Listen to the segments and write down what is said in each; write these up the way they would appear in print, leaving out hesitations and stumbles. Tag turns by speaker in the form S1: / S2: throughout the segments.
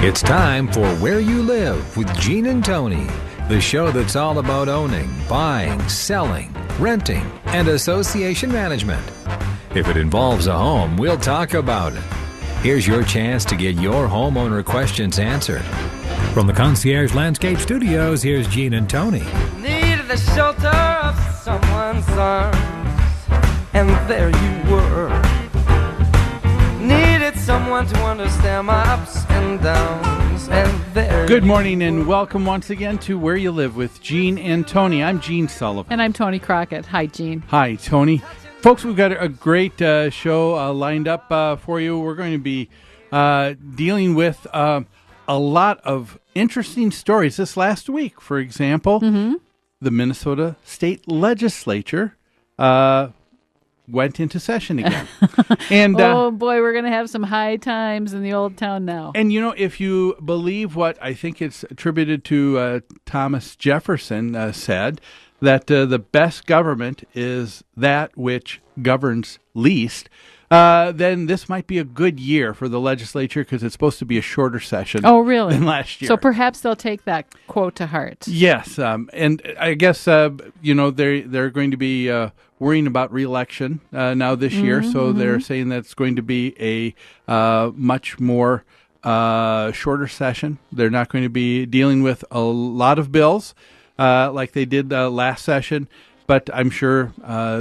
S1: It's time for Where You Live with Gene and Tony, the show that's all about owning, buying, selling, renting, and association management. If it involves a home, we'll talk about it. Here's your chance to get your homeowner questions answered. From the Concierge Landscape Studios, here's Gene and Tony.
S2: Needed the shelter of someone's arms, and there you were. Needed someone to understand my ups and downs, and there.
S3: Good morning and welcome once again to Where You Live with Gene and Tony. I'm Gene Sullivan.
S4: And I'm Tony Crockett. Hi, Gene.
S3: Hi, Tony. Folks, we've got a great show lined up for you. We're going to be dealing with a lot of interesting stories. This last week, for example, the Minnesota State Legislature went into session again. And
S4: oh, boy, we're going to have some high times in the old town now.
S3: And, you know, if you believe what I think it's attributed to Thomas Jefferson said, that the best government is that which governs least, then this might be a good year for the legislature because it's supposed to be a shorter session than last year.
S4: So perhaps they'll take that quote to heart.
S3: Yes, and I guess, you know, they're going to be worrying about re-election now this year, so they're saying that it's going to be a much more shorter session. They're not going to be dealing with a lot of bills like they did last session, but I'm sure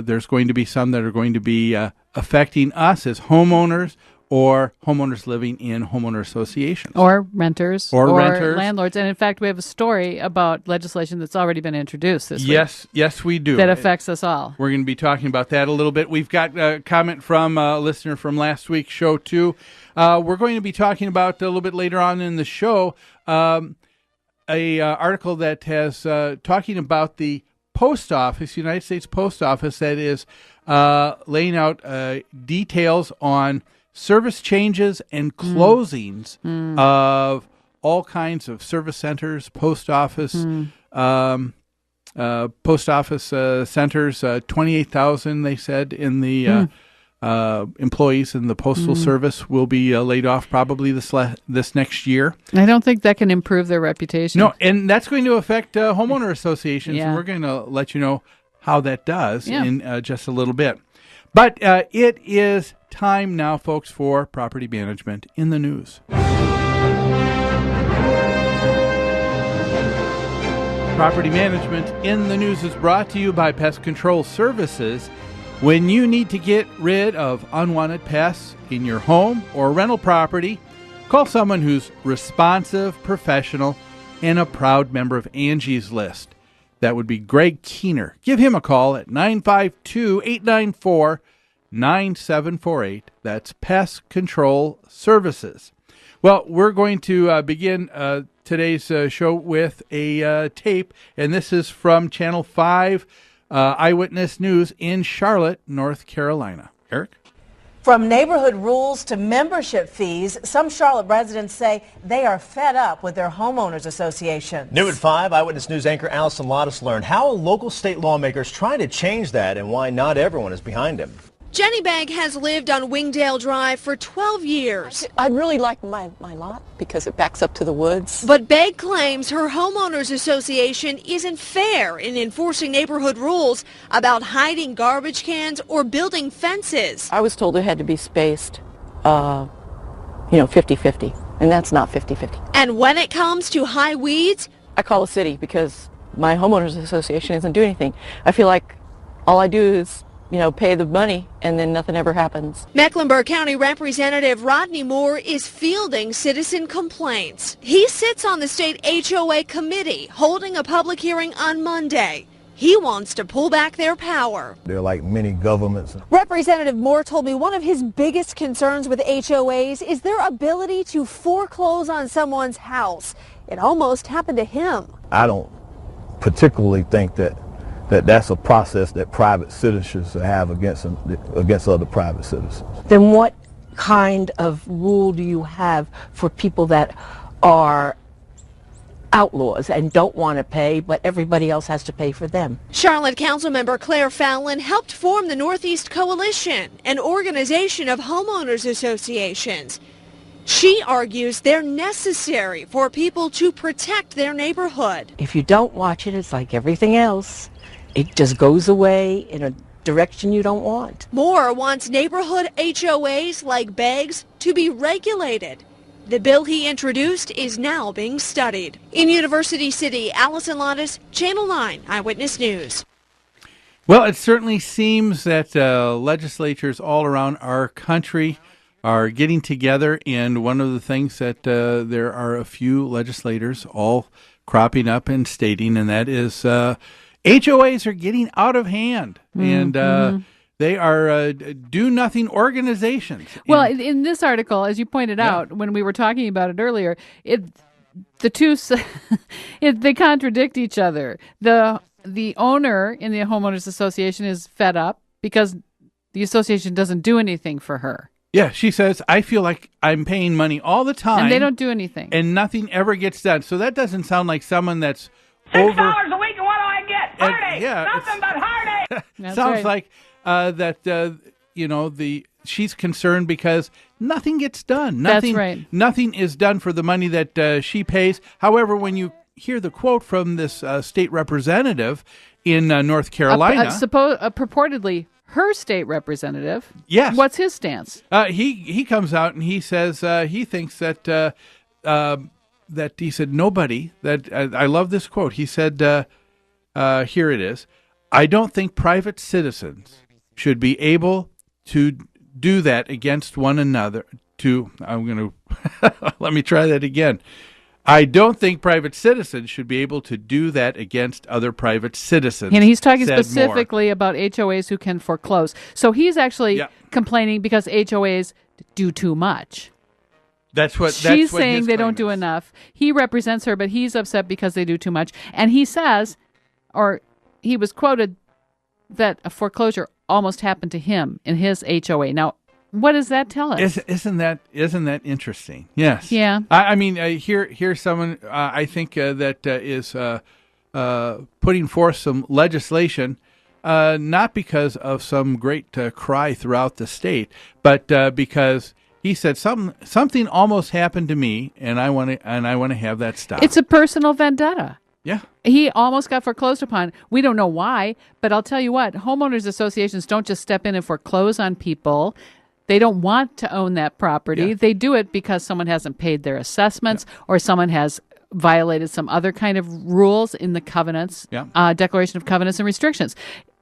S3: there's going to be some that are going to be affecting us as homeowners or homeowners living in homeowner associations.
S4: Or renters.
S3: Or renters.
S4: Landlords. And in fact, we have a story about legislation that's already been introduced this week.
S3: Yes, we do.
S4: That affects us all.
S3: We're going to be talking about that a little bit. We've got a comment from a listener from last week's show, too. We're going to be talking about a little bit later on in the show a article that has talking about the post office, United States Post Office, that is laying out details on service changes and closings of all kinds of service centers, post office centers. 28,000, they said, in the employees in the Postal Service will be laid off probably this next year.
S4: I don't think that can improve their reputation.
S3: No, and that's going to affect homeowner associations,
S4: Yeah.
S3: and we're going to let you know how that does in just a little bit. But it is time now, folks, for Property Management in the News. Property Management in the News is brought to you by Pest Control Services. When you need to get rid of unwanted pests in your home or rental property, call someone who's responsive, professional, and a proud member of Angie's List. That would be Greg Keener. Give him a call at 952-894-9748. That's Pest Control Services. Well, we're going to begin today's show with a tape, and this is from Channel 5 Eyewitness News in Charlotte, North Carolina. Eric?
S5: From neighborhood rules to membership fees, some Charlotte residents say they are fed up with their homeowners association.
S6: New at 5, Eyewitness News anchor Allison Lottis learned how local state lawmakers trying to change that and why not everyone is behind him.
S7: Jenny Bank has lived on Wingdale Drive for 12 years.
S8: I really like my lot because it backs up to the woods.
S7: But Bank claims her homeowners association isn't fair in enforcing neighborhood rules about hiding garbage cans or building fences.
S8: I was told it had to be spaced, 50-50, and that's not 50-50.
S7: And when it comes to high weeds,
S8: I call the city because my homeowners association doesn't do anything. I feel like all I do is pay the money, and then nothing ever happens.
S7: Mecklenburg County Representative Rodney Moore is fielding citizen complaints. He sits on the state HOA committee, holding a public hearing on Monday. He wants to pull back their power.
S9: They're like many governments.
S10: Representative Moore told me one of his biggest concerns with HOAs is their ability to foreclose on someone's house. It almost happened to him.
S9: I don't particularly think that's a process that private citizens have against other private citizens.
S5: Then what kind of rule do you have for people that are outlaws and don't want to pay, but everybody else has to pay for them?
S7: Charlotte Councilmember Claire Fallon helped form the Northeast Coalition, an organization of homeowners associations. She argues they're necessary for people to protect their neighborhood.
S5: If you don't watch it, it's like everything else. It just goes away in a direction you don't want.
S7: Moore wants neighborhood HOAs like Beggs to be regulated. The bill he introduced is now being studied. In University City, Allison Lottis, Channel 9 Eyewitness News.
S3: Well, it certainly seems that legislatures all around our country are getting together, and one of the things that there are a few legislators all cropping up and stating, and that is HOAs are getting out of hand, and they are do-nothing organizations.
S4: Well, in this article, as you pointed out, when we were talking about it earlier, the two they contradict each other. The owner in the homeowners association is fed up because the association doesn't do anything for her.
S3: Yeah, she says, I feel like I'm paying money all the time.
S4: And they don't do anything.
S3: And nothing ever gets done. So that doesn't sound like someone that's
S11: $6
S3: over...
S11: a week, and what do I get? Heartache! Nothing but heartache!
S3: Sounds like she's concerned because nothing gets done. Nothing,
S4: That's right.
S3: Nothing is done for the money that she pays. However, when you hear the quote from this state representative in North Carolina...
S4: purportedly... her state representative.
S3: Yes.
S4: What's his stance?
S3: He comes out and he says he thinks that he said nobody that I love this quote. He said here it is. I don't think private citizens should be able to do that against one another. Let me try that again. I don't think private citizens should be able to do that against other private citizens.
S4: And he's talking specifically about HOAs who can foreclose. So he's actually complaining because HOAs do too much.
S3: She's
S4: saying they don't do enough. He represents her, but he's upset because they do too much. And he says, or he was quoted, that a foreclosure almost happened to him in his HOA. Now, what does that tell us?
S3: Isn't that interesting? Yes.
S4: Yeah.
S3: I mean, here's someone I think that is putting forth some legislation, not because of some great cry throughout the state, but because he said something almost happened to me, and I want to have that stop.
S4: It's a personal vendetta.
S3: Yeah.
S4: He almost got foreclosed upon. We don't know why, but I'll tell you what, homeowners associations don't just step in and foreclose on people. They don't want to own that property.
S3: Yeah.
S4: They do it because someone hasn't paid their assessments or someone has violated some other kind of rules in the covenants, Declaration of Covenants and Restrictions.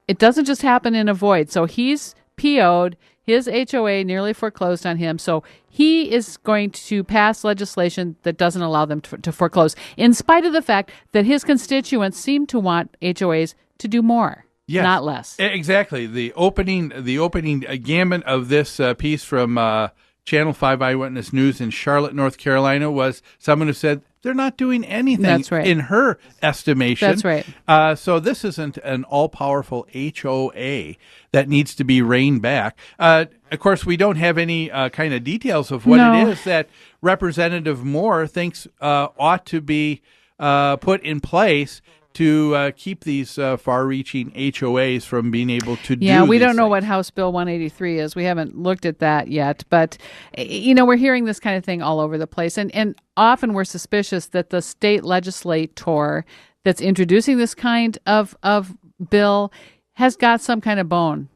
S4: It doesn't just happen in a void. So he's PO'd. His HOA nearly foreclosed on him. So he is going to pass legislation that doesn't allow them to foreclose, in spite of the fact that his constituents seem to want HOAs to do more. Yes. Not less.
S3: Exactly. The opening gambit of this piece from Channel 5 Eyewitness News in Charlotte, North Carolina, was someone who said they're not doing anything.
S4: That's right.
S3: In her estimation.
S4: That's right.
S3: So this isn't an all-powerful HOA that needs to be reined back. Of course, we don't have any kind of details of what it is that Representative Moore thinks ought to be put in place to keep these far-reaching HOAs from being able to do.
S4: Yeah, we don't know
S3: things.
S4: what House Bill 183 is. We haven't looked at that yet. But, we're hearing this kind of thing all over the place. And often we're suspicious that the state legislator that's introducing this kind of bill has got some kind of bone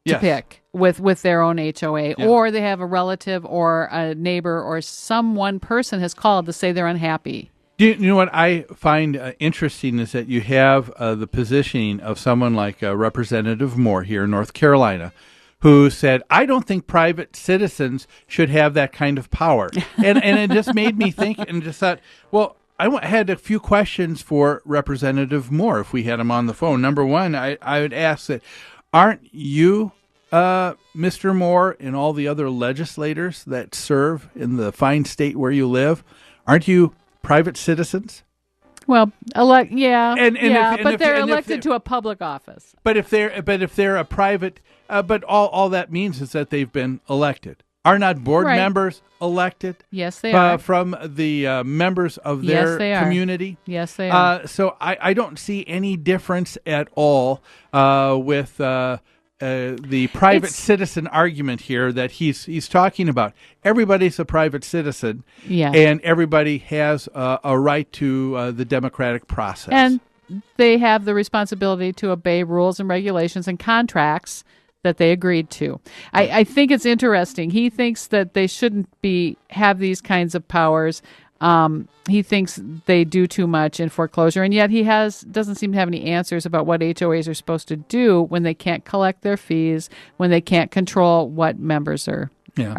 S4: to pick with their own HOA. Yeah. Or they have a relative or a neighbor or one person has called to say they're unhappy.
S3: You know what I find interesting is that you have the positioning of someone like Representative Moore here in North Carolina, who said, I don't think private citizens should have that kind of power. And it just made me think and just thought, well, I had a few questions for Representative Moore if we had him on the phone. Number one, I would ask that, aren't you, Mr. Moore, and all the other legislators that serve in the fine state where you live, aren't you private citizens?
S4: Well, but they're
S3: elected
S4: elected to a public office.
S3: But if they're a private, but all that means is that they've been elected. Are not board members elected?
S4: Yes, they are.
S3: From the members of their community?
S4: Yes, they are.
S3: So I don't see any difference at all with private citizen argument here that he's talking about. Everybody's a private citizen, and everybody has a right to the democratic process.
S4: And they have the responsibility to obey rules and regulations and contracts that they agreed to. I think it's interesting. He thinks that they shouldn't have these kinds of powers. He thinks they do too much in foreclosure, and yet he doesn't seem to have any answers about what HOAs are supposed to do when they can't collect their fees, when they can't control what members are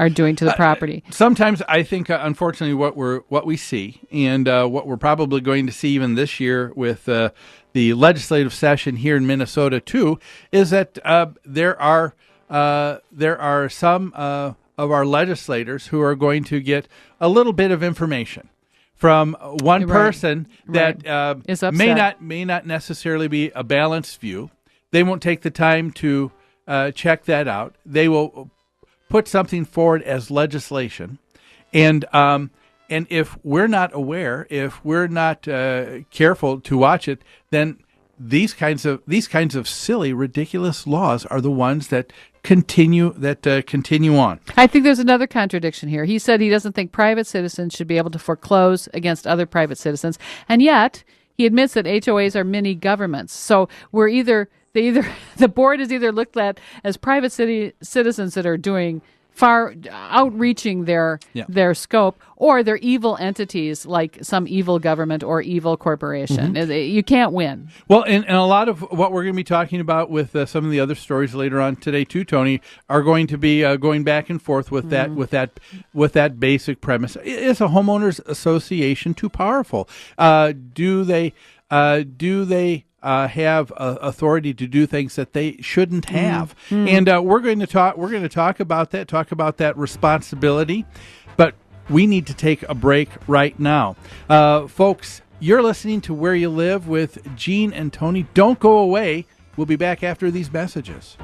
S4: doing to the property.
S3: Sometimes I think, unfortunately, what we see, and what we're probably going to see even this year with the legislative session here in Minnesota too, is that there are some of our legislators who are going to get a little bit of information from one person that may not necessarily be a balanced view. They won't take the time to check that out. They will put something forward as legislation, and if we're not aware, if we're not careful to watch it, then these kinds of silly, ridiculous laws are the ones that continue on.
S4: I think there's another contradiction here. He said he doesn't think private citizens should be able to foreclose against other private citizens, and yet he admits that HOAs are mini governments. So the board is either looked at as private citizens that are doing far outreaching their scope, or they're evil entities like some evil government or evil corporation. You can't win.
S3: Well, and a lot of what we're going to be talking about with some of the other stories later on today too, Tony, are going to be going back and forth with that basic premise. Is a homeowners association too powerful? Do they have authority to do things that they shouldn't have? And we're going to talk about that responsibility, but we need to take a break right now. Folks, you're listening to Where You Live with Gene and Tony. Don't go away. We'll be back after these messages.